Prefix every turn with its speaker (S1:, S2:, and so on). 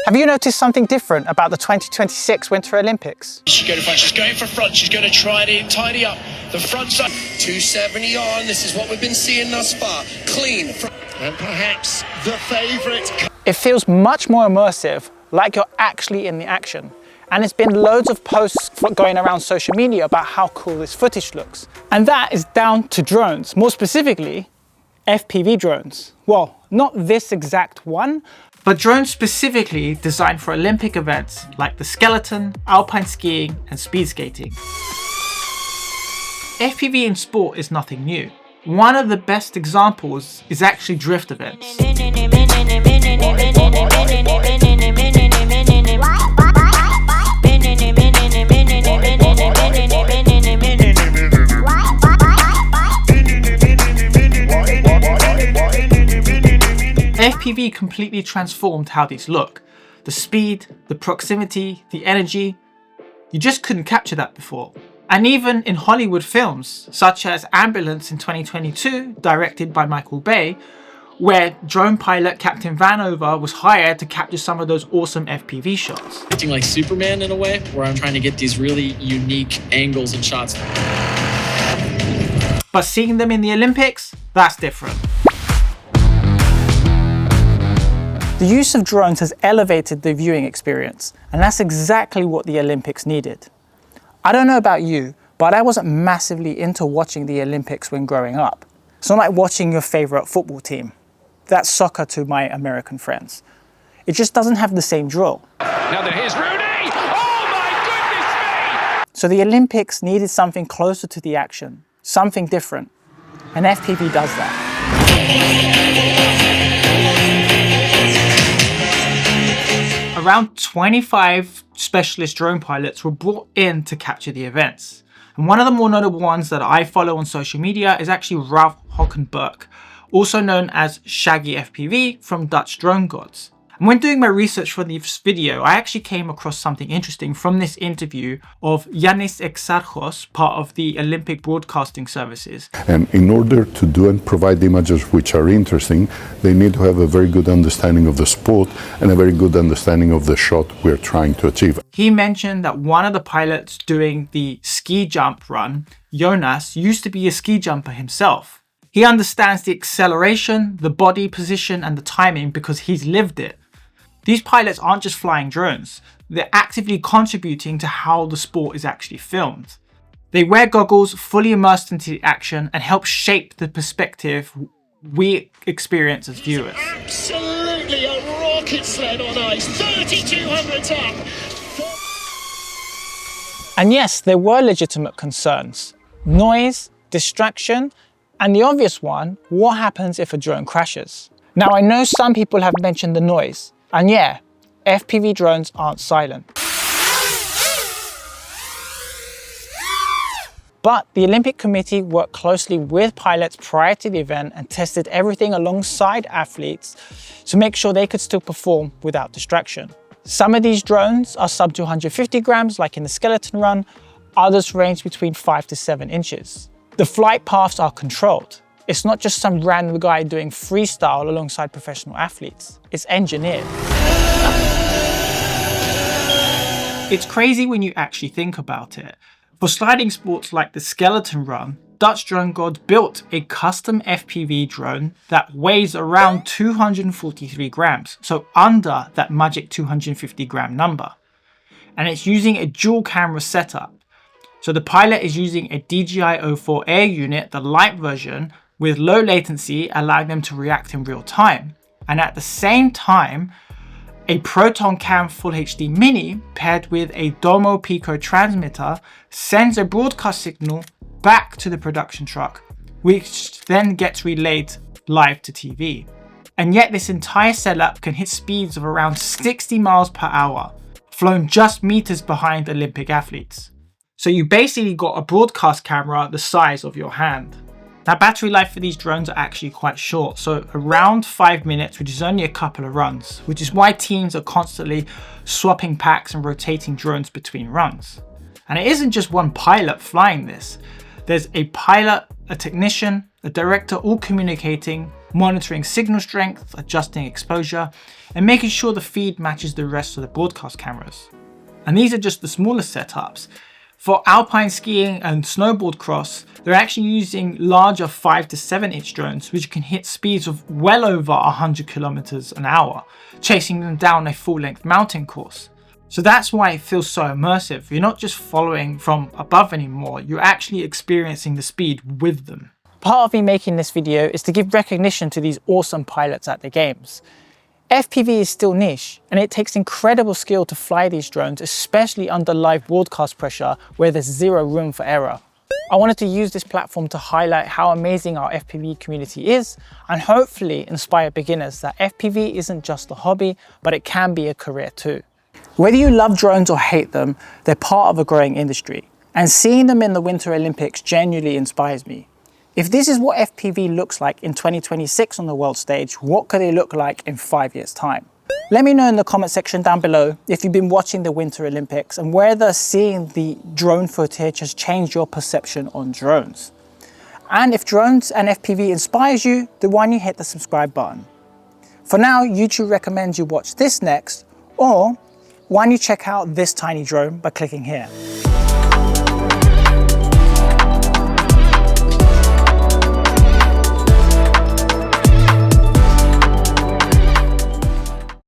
S1: Have you noticed something different about the 2026 Winter Olympics?
S2: She's going to front, she's going for front, she's going to try and tidy up the front side. 270 on, this is what we've been seeing thus far. Clean, and perhaps the favourite.
S1: It feels much more immersive, like you're actually in the action. And there's been loads of posts going around social media about how cool this footage looks. And that is down to drones, more specifically, FPV drones. Well, not this exact one, but drones specifically designed for Olympic events like the skeleton, alpine skiing, and speed skating. FPV in sport is nothing new. One of the best examples is actually drift events. FPV completely transformed how these look. The speed, the proximity, the energy. You just couldn't capture that before. And even in Hollywood films, such as Ambulance in 2022, directed by Michael Bay, where drone pilot Captain Vanover was hired to capture some of those awesome FPV shots.
S3: Acting like Superman in a way, where I'm trying to get these really unique angles and shots.
S1: But seeing them in the Olympics, that's different. The use of drones has elevated the viewing experience, and that's exactly what the Olympics needed. I don't know about you, but I wasn't massively into watching the Olympics when growing up. It's not like watching your favorite football team. That's soccer to my American friends. It just doesn't have the same draw.
S4: Now here's Rooney! Oh my goodness me!
S1: So the Olympics needed something closer to the action, something different, and FPV does that. Around 25 specialist drone pilots were brought in to capture the events. And one of the more notable ones that I follow on social media is actually Ralph Hockenberg, also known as ShaggyFPV from Dutch Drone Gods. And when doing my research for this video, I actually came across something interesting from this interview of Yanis Exarchos, part of the Olympic Broadcasting Services.
S5: And in order to do and provide images which are interesting, they need to have a very good understanding of the sport and a very good understanding of the shot we're trying to achieve.
S1: He mentioned that one of the pilots doing the ski jump run, Jonas, used to be a ski jumper himself. He understands the acceleration, the body position, and the timing because he's lived it. These pilots aren't just flying drones, they're actively contributing to how the sport is actually filmed. They wear goggles, fully immersed into the action, and help shape the perspective we experience as viewers.
S2: Absolutely a rocket sled on ice, 3,200 up.
S1: And yes, there were legitimate concerns. Noise, distraction, and the obvious one, what happens if a drone crashes? Now I know some people have mentioned the noise, and yeah, FPV drones aren't silent. But the Olympic Committee worked closely with pilots prior to the event and tested everything alongside athletes to make sure they could still perform without distraction. Some of these drones are sub 250 grams, like in the skeleton run, others range between 5 to 7 inches. The flight paths are controlled. It's not just some random guy doing freestyle alongside professional athletes. It's engineered. It's crazy when you actually think about it. For sliding sports like the skeleton run, Dutch Drone Gods built a custom FPV drone that weighs around 243 grams, so under that magic 250 gram number. And it's using a dual camera setup. So the pilot is using a DJI-04 Air unit, the light version, with low latency, allowing them to react in real time. And at the same time, a Proton Cam Full HD Mini paired with a Domo Pico transmitter sends a broadcast signal back to the production truck, which then gets relayed live to TV. And yet this entire setup can hit speeds of around 60 miles per hour, flown just meters behind Olympic athletes. So you basically got a broadcast camera the size of your hand. Now battery life for these drones are actually quite short, so around 5 minutes, which is only a couple of runs, which is why teams are constantly swapping packs and rotating drones between runs. And it isn't just one pilot flying this. There's a pilot, a technician, a director, all communicating, monitoring signal strength, adjusting exposure, and making sure the feed matches the rest of the broadcast cameras. And these are just the smaller setups. For alpine skiing and snowboard cross, they're actually using larger 5 to 7 inch drones, which can hit speeds of well over 100 kilometers an hour, chasing them down a full length mountain course. So that's why it feels so immersive. You're not just following from above anymore, you're actually experiencing the speed with them. Part of me making this video is to give recognition to these awesome pilots at the games. FPV is still niche, and it takes incredible skill to fly these drones, especially under live broadcast pressure where there's zero room for error. I wanted to use this platform to highlight how amazing our FPV community is, and hopefully inspire beginners that FPV isn't just a hobby, but it can be a career too. Whether you love drones or hate them, they're part of a growing industry, and seeing them in the Winter Olympics genuinely inspires me. If this is what FPV looks like in 2026 on the world stage, what could it look like in 5 years' time? Let me know in the comment section down below if you've been watching the Winter Olympics and whether seeing the drone footage has changed your perception on drones. And if drones and FPV inspires you, then why don't you hit the subscribe button? For now, YouTube recommends you watch this next, or why don't you check out this tiny drone by clicking here.